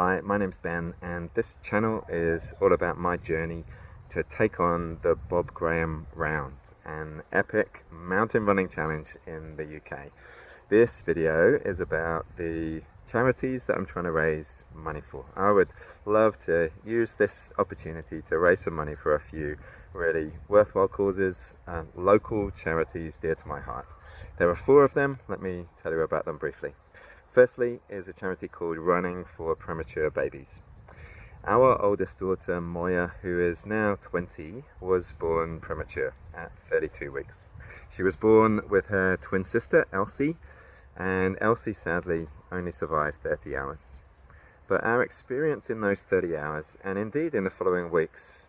Hi, my name's Ben, and this channel is all about my journey to take on the Bob Graham Round, an epic mountain running challenge in the UK. This video is about the charities that I'm trying to raise money for. I would love to use this opportunity to raise some money for a few really worthwhile causes and local charities dear to my heart. There are 4 of them. Let me tell you about them briefly. Firstly is a charity called Running for Premature Babies. Our oldest daughter, Moya, who is now 20, was born premature at 32 weeks. She was born with her twin sister, Elsie, and Elsie sadly only survived 30 hours. But our experience in those 30 hours, and indeed in the following weeks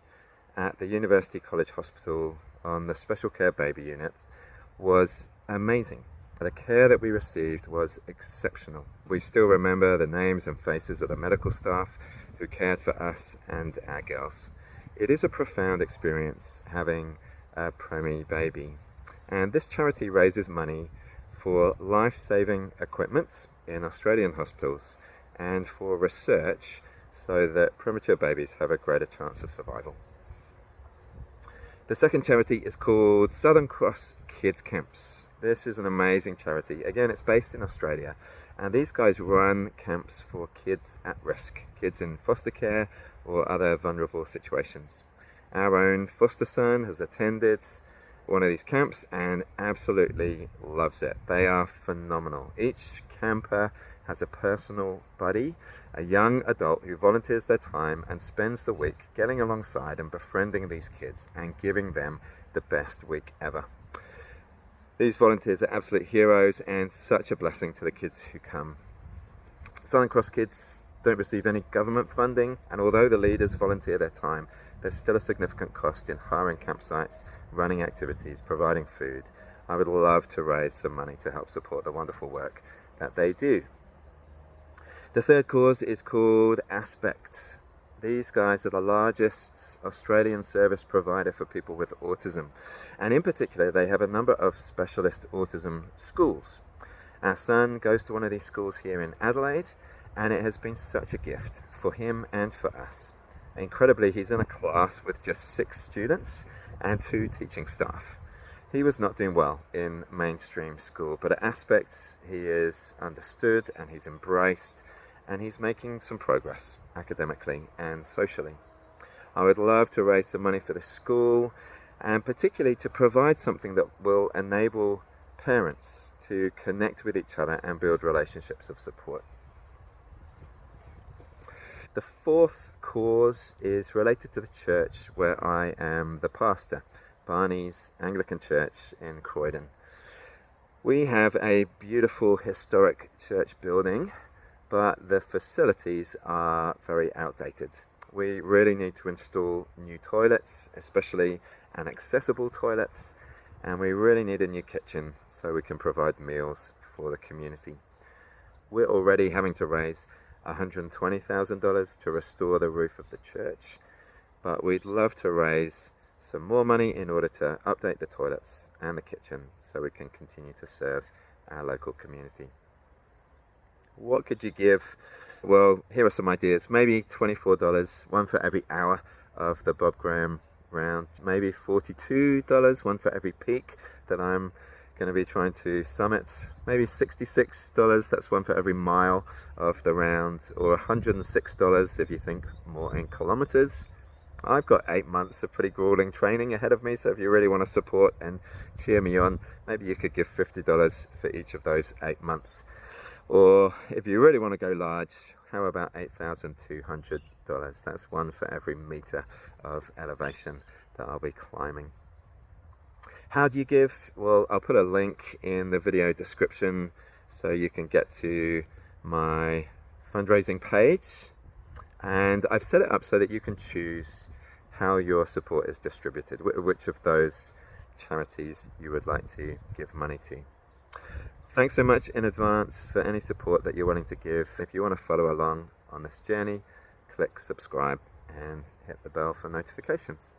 at the University College Hospital on the special care baby unit, was amazing. The care that we received was exceptional. We still remember the names and faces of the medical staff who cared for us and our girls. It is a profound experience having a preemie baby. And this charity raises money for life-saving equipment in Australian hospitals and for research so that premature babies have a greater chance of survival. The second charity is called Southern Cross Kids Camps. This is an amazing charity. Again, it's based in Australia, and these guys run camps for kids at risk, kids in foster care or other vulnerable situations. Our own foster son has attended one of these camps and absolutely loves it. They are phenomenal. Each camper has a personal buddy, a young adult who volunteers their time and spends the week getting alongside and befriending these kids and giving them the best week ever. These volunteers are absolute heroes and such a blessing to the kids who come. Southern Cross Kids don't receive any government funding, and although the leaders volunteer their time, there's still a significant cost in hiring campsites, running activities, providing food. I would love to raise some money to help support the wonderful work that they do. The third cause is called Aspect. These guys are the largest Australian service provider for people with autism, and in particular they have a number of specialist autism schools. Our son goes to one of these schools here in Adelaide, and it has been such a gift for him and for us. Incredibly, he's in a class with just 6 students and 2 teaching staff. He was not doing well in mainstream school, but at Aspects he is understood and he's embraced, and he's making some progress academically and socially. I would love to raise some money for the school, and particularly to provide something that will enable parents to connect with each other and build relationships of support. The fourth cause is related to the church where I am the pastor, Barney's Anglican Church in Croydon. We have a beautiful historic church building, but the facilities are very outdated. We really need to install new toilets, especially an accessible toilets, and we really need a new kitchen so we can provide meals for the community. We're already having to raise $120,000 to restore the roof of the church, but we'd love to raise some more money in order to update the toilets and the kitchen so we can continue to serve our local community. What could you give? Well, here are some ideas. Maybe $24, one for every hour of the Bob Graham Round. Maybe $42, one for every peak that I'm going to be trying to summit. Maybe $66, that's one for every mile of the round, or $106 if you think more in kilometers. I've got 8 months of pretty grueling training ahead of me, so if you really want to support and cheer me on, maybe you could give $50 for each of those 8 months. Or if you really want to go large, how about $8,200? That's one for every meter of elevation that I'll be climbing. How do you give? Well, I'll put a link in the video description so you can get to my fundraising page. And I've set it up so that you can choose how your support is distributed, which of those charities you would like to give money to. Thanks so much in advance for any support that you're willing to give. If you want to follow along on this journey, click subscribe and hit the bell for notifications.